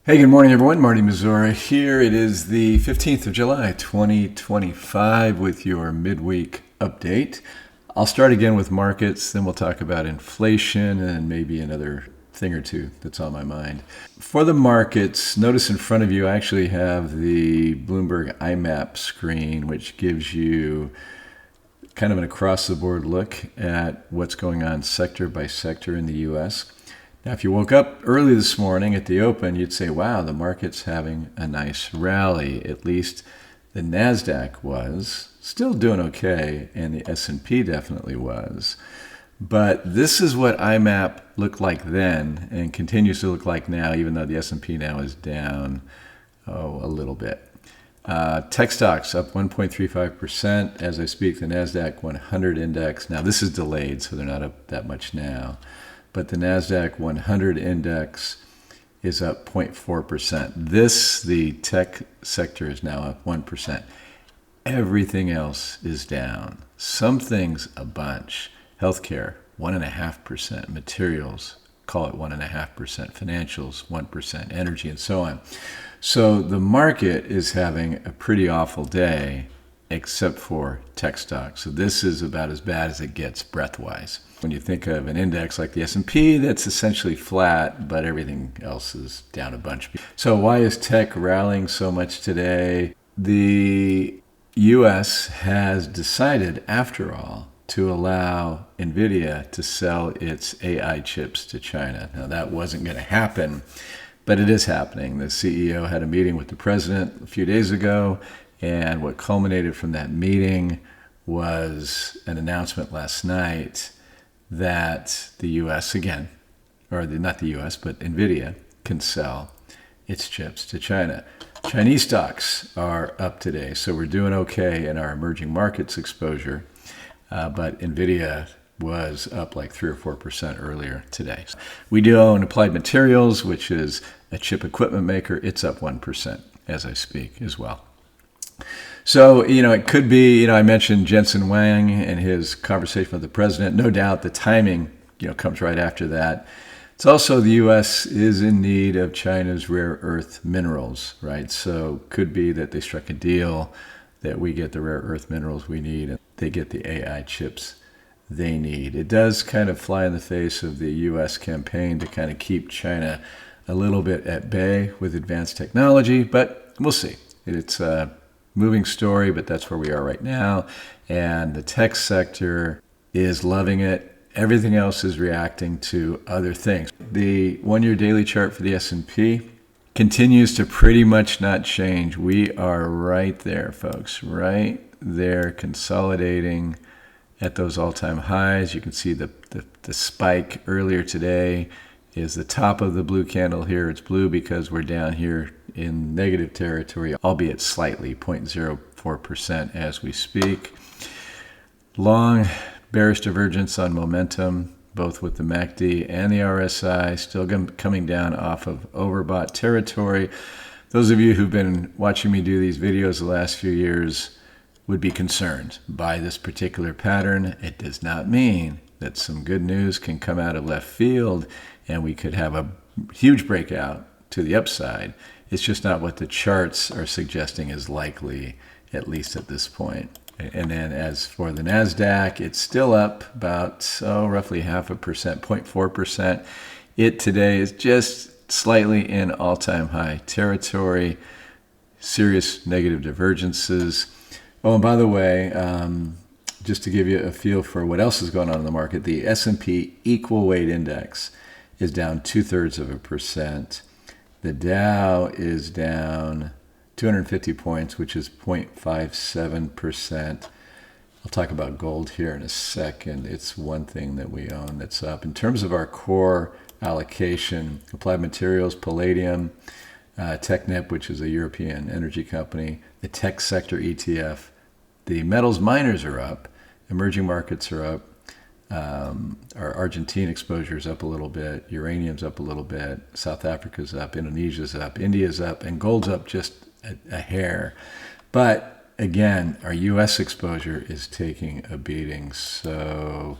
Hey, good morning, everyone. Marty Missouri here. It is the 15th of July, 2025, with your midweek update. I'll start again with markets, then we'll talk about inflation and maybe another thing or two that's on my mind. For the markets, notice in front of you, I actually have the Bloomberg IMAP screen, which gives you kind of an across-the-board look at what's going on sector by sector in the U.S. Now, if you woke up early this morning at the open, you'd say, wow, the market's having a nice rally. At least the NASDAQ was still doing okay, and the S&P definitely was. But this is what IMAP looked like then and continues to look like now, even though the S&P now is down, a little bit. Tech stocks up 1.35% as I speak. The NASDAQ 100 index. Now, this is delayed, so they're not up that much now. But the NASDAQ 100 index is up 0.4%. The tech sector is now up 1%. Everything else is down. Some things a bunch. Healthcare, 1.5%. Materials, call it 1.5%. Financials, 1%. Energy, and so on. So the market is having a pretty awful day, except for tech stocks. So this is about as bad as it gets breadth-wise. When you think of an index like the S&P, that's essentially flat, but everything else is down a bunch. So why is tech rallying so much today? The U.S. has decided, after all, to allow NVIDIA to sell its AI chips to China. Now, that wasn't going to happen, but it is happening. The CEO had a meeting with the president a few days ago, and what culminated from that meeting was an announcement last night that the U.S. again, not the U.S., but NVIDIA can sell its chips to China. Chinese stocks are up today, so we're doing okay in our emerging markets exposure, but NVIDIA was up like 3 or 4% earlier today. We do own Applied Materials, which is a chip equipment maker. It's up 1% as I speak as well. So, it could be, I mentioned Jensen Huang and his conversation with the president. No doubt the timing, comes right after that. It's also the U.S. is in need of China's rare earth minerals, right? So could be that they struck a deal that we get the rare earth minerals we need and they get the AI chips they need. It does kind of fly in the face of the U.S. campaign to kind of keep China a little bit at bay with advanced technology, but we'll see. It's a moving story, but that's where we are right now. And the tech sector is loving it. Everything else is reacting to other things. The one-year daily chart for the S&P continues to pretty much not change. We are right there, folks, right there, consolidating at those all-time highs. You can see the spike earlier today is the top of the blue candle here. It's blue because we're down here in negative territory, albeit slightly, 0.04% as we speak. Long bearish divergence on momentum, both with the MACD and the RSI, still coming down off of overbought territory. Those of you who've been watching me do these videos the last few years would be concerned by this particular pattern. It does not mean that some good news can come out of left field and we could have a huge breakout to the upside. It's just not what the charts are suggesting is likely, at least at this point. And then as for the NASDAQ, it's still up about, roughly 0.5%, 0.4%. It today is just slightly in all-time high territory, serious negative divergences. Oh, and by the way, just to give you a feel for what else is going on in the market, the S&P equal weight index is down 0.2%. The Dow is down 250 points, which is 0.57%. I'll talk about gold here in a second. It's one thing that we own that's up. In terms of our core allocation, Applied Materials, Palladium, Technip, which is a European energy company, the tech sector ETF, the metals miners are up, emerging markets are up. Our Argentine exposure is up a little bit, uranium's up a little bit, South Africa's up, Indonesia's up, India's up, and gold's up just a hair. But again, our U.S. exposure is taking a beating. So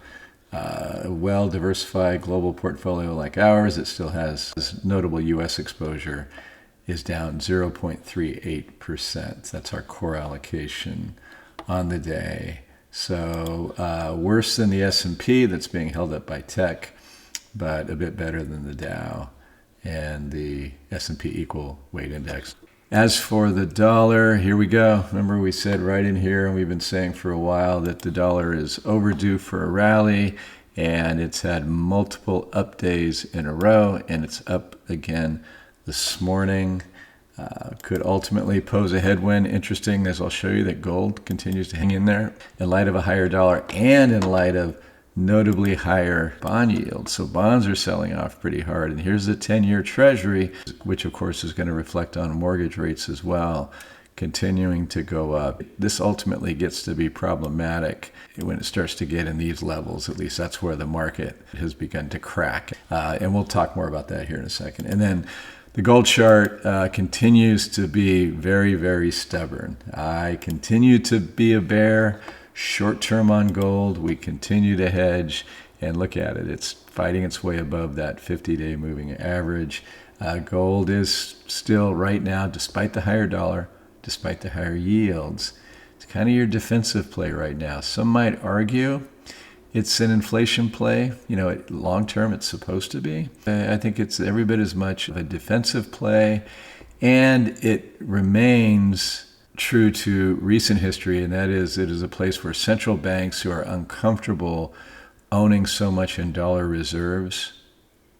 A well-diversified global portfolio like ours, it still has notable U.S. exposure, is down 0.38%. That's our core allocation on the day. So worse than the S&P that's being held up by tech, but a bit better than the Dow and the S&P equal weight index. As for the dollar, here we go. Remember we said right in here, and we've been saying for a while, that the dollar is overdue for a rally, and it's had multiple up days in a row, and it's up again this morning. Could ultimately pose a headwind. Interesting, as I'll show you, that gold continues to hang in there in light of a higher dollar and in light of notably higher bond yields. So bonds are selling off pretty hard. And here's the 10-year Treasury, which of course is going to reflect on mortgage rates as well, continuing to go up. This ultimately gets to be problematic when it starts to get in these levels. At least that's where the market has begun to crack. And we'll talk more about that here in a second. And then the gold chart continues to be very, very stubborn. I continue to be a bear, short-term on gold. We continue to hedge, and look at it. It's fighting its way above that 50-day moving average. Gold is still right now, despite the higher dollar, despite the higher yields, it's kind of your defensive play right now. Some might argue it's an inflation play. Long term, it's supposed to be. I think it's every bit as much of a defensive play, and it remains true to recent history, and that is it is a place where central banks who are uncomfortable owning so much in dollar reserves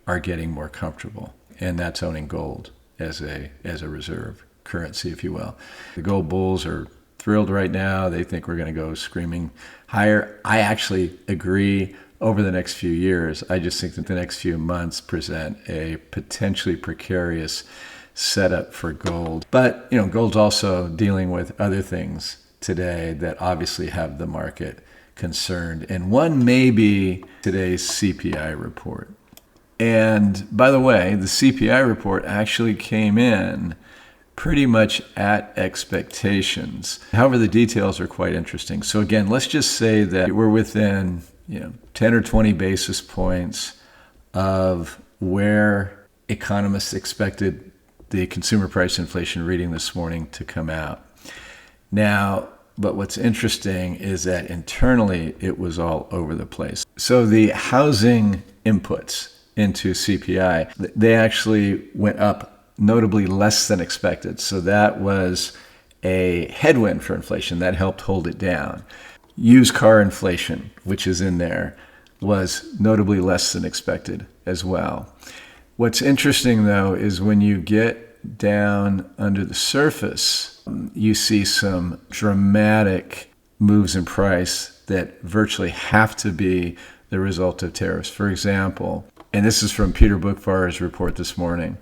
are getting more comfortable, and that's owning gold as a reserve currency, if you will. The gold bulls are thrilled right now. They think we're going to go screaming higher. I actually agree over the next few years. I just think that the next few months present a potentially precarious setup for gold. But, gold's also dealing with other things today that obviously have the market concerned. And one may be today's CPI report. And by the way, the CPI report actually came in pretty much at expectations. However, the details are quite interesting. So again, let's just say that we're within 10 or 20 basis points of where economists expected the consumer price inflation reading this morning to come out. Now, but what's interesting is that internally it was all over the place. So the housing inputs into CPI, they actually went up notably less than expected. So that was a headwind for inflation. That helped hold it down. Used car inflation, which is in there, was notably less than expected as well. What's interesting, though, is when you get down under the surface, you see some dramatic moves in price that virtually have to be the result of tariffs. For example, and this is from Peter Bookvar's report this morning,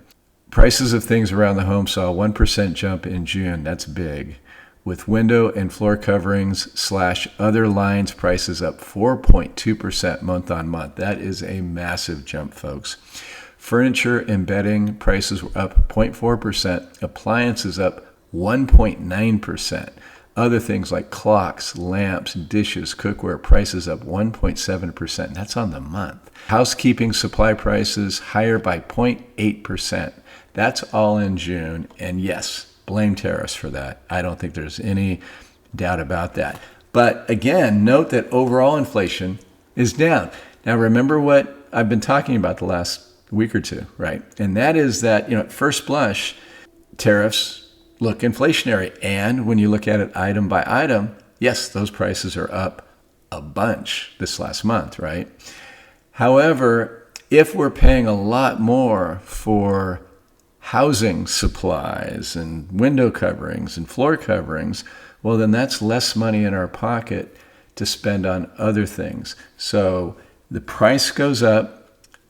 prices of things around the home saw a 1% jump in June. That's big. With window and floor coverings / other lines prices up 4.2% month on month. That is a massive jump, folks. Furniture and bedding prices were up 0.4%. Appliances up 1.9%. Other things like clocks, lamps, dishes, cookware prices up 1.7%. That's on the month. Housekeeping supply prices higher by 0.8%. That's all in June. And yes, blame tariffs for that. I don't think there's any doubt about that. But again, note that overall inflation is down. Now, remember what I've been talking about the last week or two, right? And that is that, at first blush, tariffs look inflationary. And when you look at it item by item, yes, those prices are up a bunch this last month, right? However, if we're paying a lot more for housing supplies and window coverings and floor coverings, well, then that's less money in our pocket to spend on other things. So the price goes up,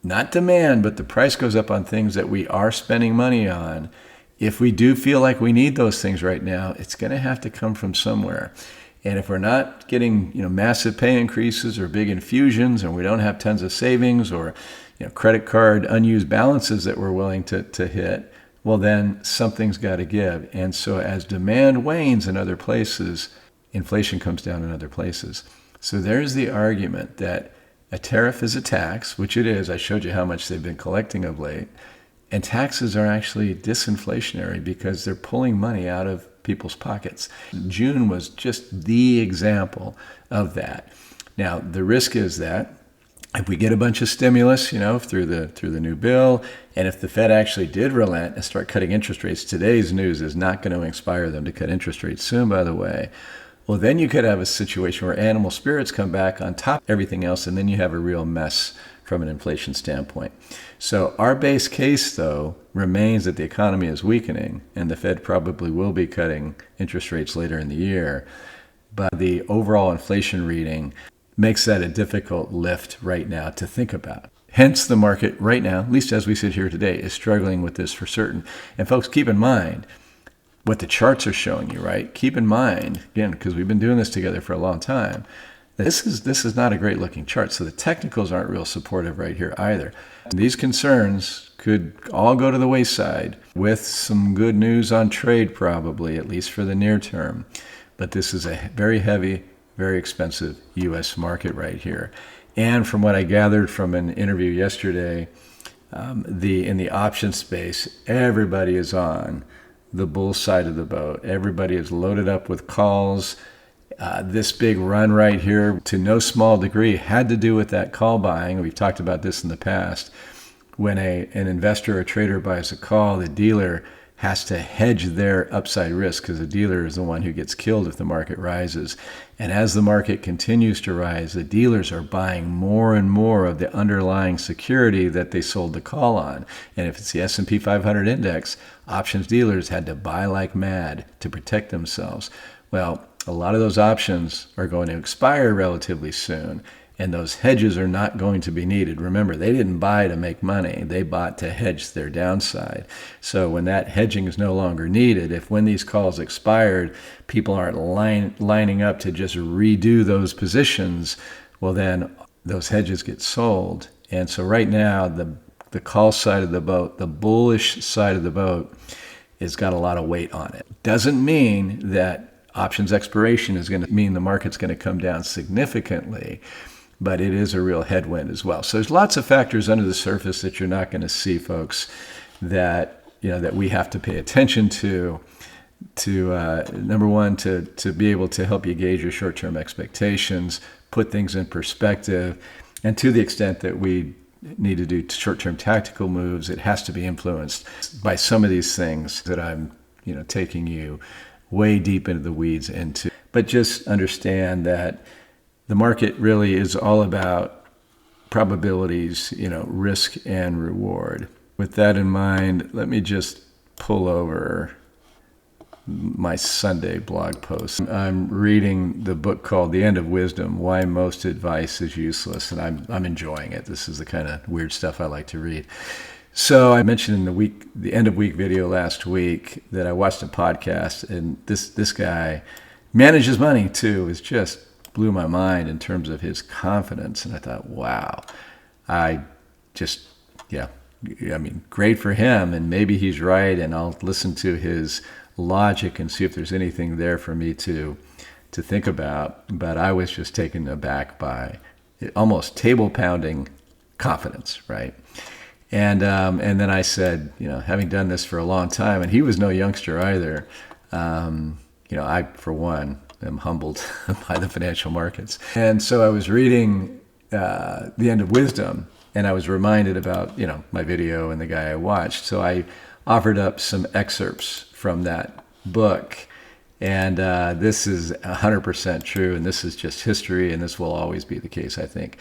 not demand, but the price goes up on things that we are spending money on. If we do feel like we need those things right now, it's going to have to come from somewhere. And if we're not getting, massive pay increases or big infusions, and we don't have tons of savings or, credit card unused balances that we're willing to hit, well, then something's got to give. And so as demand wanes in other places, inflation comes down in other places. So there's the argument that A tariff is a tax, which it is. I showed you how much they've been collecting of late. And taxes are actually disinflationary because they're pulling money out of people's pockets. June was just the example of that. Now, the risk is that if we get a bunch of stimulus, through the new bill, and if the Fed actually did relent and start cutting interest rates, today's news is not going to inspire them to cut interest rates soon, by the way. Well, then you could have a situation where animal spirits come back on top of everything else, and then you have a real mess from an inflation standpoint. So our base case, though, remains that the economy is weakening, and the Fed probably will be cutting interest rates later in the year. But the overall inflation reading makes that a difficult lift right now to think about. Hence, the market right now, at least as we sit here today, is struggling with this for certain. And folks, keep in mind what the charts are showing you, right? Keep in mind, again, because we've been doing this together for a long time, this is not a great looking chart. So the technicals aren't real supportive right here either. These concerns could all go to the wayside with some good news on trade probably, at least for the near term. But this is a very heavy, very expensive U.S. market right here. And from what I gathered from an interview yesterday, in the option space, everybody is on the bull side of the boat. Everybody is loaded up with calls. This big run right here, to no small degree, had to do with that call buying. We've talked about this in the past. When an investor or trader buys a call, the dealer has to hedge their upside risk because the dealer is the one who gets killed if the market rises. And as the market continues to rise, the dealers are buying more and more of the underlying security that they sold the call on. And if it's the S&P 500 index, options dealers had to buy like mad to protect themselves. Well, a lot of those options are going to expire relatively soon, and those hedges are not going to be needed. Remember, they didn't buy to make money. They bought to hedge their downside. So when that hedging is no longer needed, if when these calls expired, people aren't lining up to just redo those positions, well, then those hedges get sold. And so right now, the call side of the boat, the bullish side of the boat, has got a lot of weight on it. Doesn't mean that options expiration is going to mean the market's going to come down significantly, but it is a real headwind as well. So there's lots of factors under the surface that you're not going to see, folks, that we have to pay attention to number one, to be able to help you gauge your short-term expectations, put things in perspective, and to the extent that we need to do short-term tactical moves, it has to be influenced by some of these things that I'm taking you way deep into the weeds into. But just understand that the market really is all about probabilities, risk and reward. With that in mind, let me just pull over my Sunday blog post. I'm reading the book called The End of Wisdom, Why Most Advice is Useless, and I'm enjoying it. This is the kind of weird stuff I like to read. So I mentioned in the end of week video last week that I watched a podcast, and this guy manages money too. It just blew my mind in terms of his confidence, and I thought, wow, great for him, and maybe he's right, and I'll listen to his logic and see if there's anything there for me to think about. But I was just taken aback by almost table pounding confidence, right? And then I said, having done this for a long time, and he was no youngster either, I, for one, am humbled by the financial markets. And so I was reading The End of Wisdom, and I was reminded about, my video and the guy I watched. So I offered up some excerpts from that book. And this is 100% true, and this is just history, and this will always be the case, I think.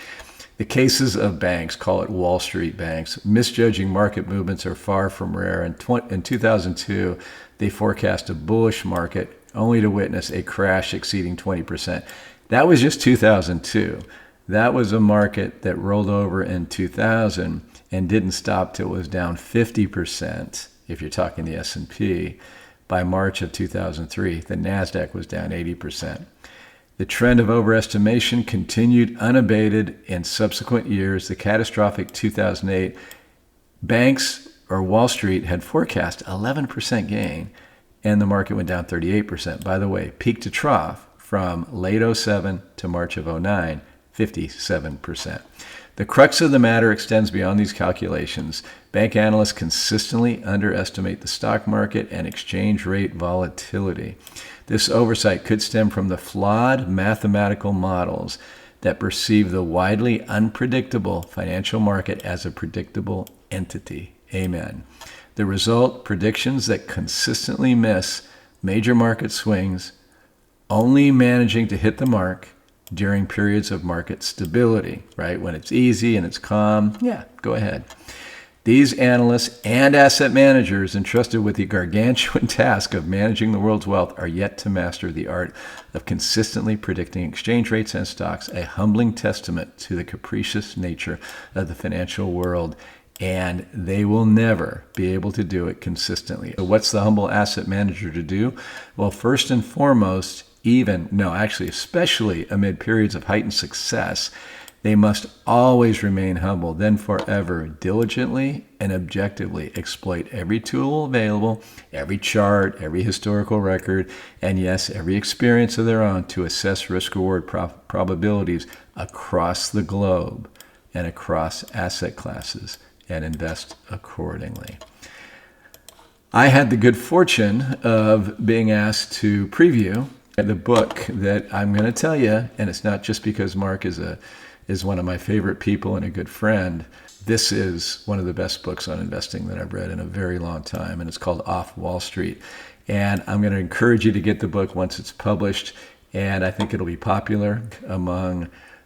The cases of banks, call it Wall Street banks, misjudging market movements are far from rare. In 2002, they forecast a bullish market only to witness a crash exceeding 20%. That was just 2002. That was a market that rolled over in 2000 and didn't stop till it was down 50%, if you're talking the S&P. By March of 2003, the NASDAQ was down 80%. The trend of overestimation continued unabated in subsequent years. The catastrophic 2008 banks or Wall Street had forecast 11% gain, and the market went down 38%. By the way, peak to trough from late 07 to March of 09, 57%. The crux of the matter extends beyond these calculations. Bank analysts consistently underestimate the stock market and exchange rate volatility. This oversight could stem from the flawed mathematical models that perceive the widely unpredictable financial market as a predictable entity. Amen. The result, predictions that consistently miss major market swings, only managing to hit the mark during periods of market stability, right? When it's easy and it's calm, yeah, go ahead. These analysts and asset managers entrusted with the gargantuan task of managing the world's wealth are yet to master the art of consistently predicting exchange rates and stocks, a humbling testament to the capricious nature of the financial world, and they will never be able to do it consistently. So what's the humble asset manager to do? Well, first and foremost, especially amid periods of heightened success, they must always remain humble, then forever diligently and objectively exploit every tool available, every chart, every historical record, and yes, every experience of their own to assess risk-reward probabilities across the globe and across asset classes and invest accordingly. I had the good fortune of being asked to preview the book that I'm going to tell you, and it's not just because Mark is one of my favorite people and a good friend. This is one of the best books on investing that I've read in a very long time, and it's called Off Wall Street. And I'm going to encourage you to get the book once it's published, and I think it'll be popular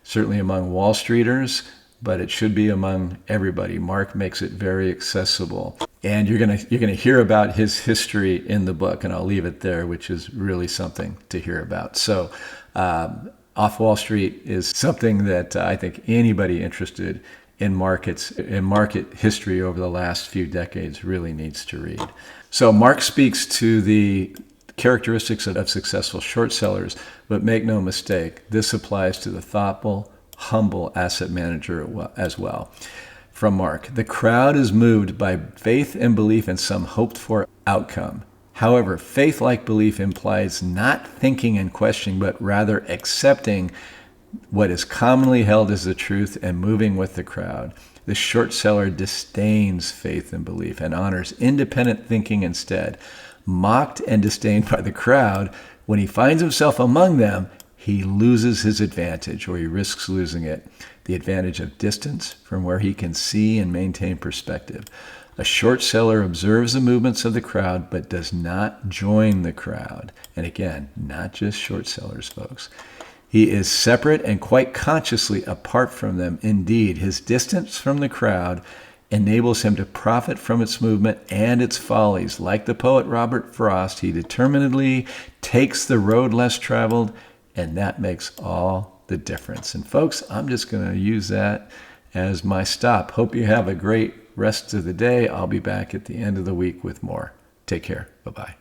certainly among Wall Streeters, but it should be among everybody. Mark makes it very accessible. And you're gonna hear about his history in the book, and I'll leave it there, which is really something to hear about. So Off Wall Street is something that I think anybody interested in markets, in market history over the last few decades really needs to read. So Mark speaks to the characteristics of successful short sellers, but make no mistake, this applies to the thoughtful, humble asset manager as well. From Mark, the crowd is moved by faith and belief in some hoped-for outcome. However, faith-like belief implies not thinking and questioning, but rather accepting what is commonly held as the truth and moving with the crowd. The short seller disdains faith and belief and honors independent thinking instead. Mocked and disdained by the crowd, when he finds himself among them, he loses his advantage, or he risks losing it, the advantage of distance from where he can see and maintain perspective. A short seller observes the movements of the crowd, but does not join the crowd. And again, not just short sellers, folks. He is separate and quite consciously apart from them. Indeed, his distance from the crowd enables him to profit from its movement and its follies. Like the poet Robert Frost, he determinedly takes the road less traveled, and that makes all the difference. And folks, I'm just going to use that as my stop. Hope you have a great rest of the day. I'll be back at the end of the week with more. Take care. Bye-bye.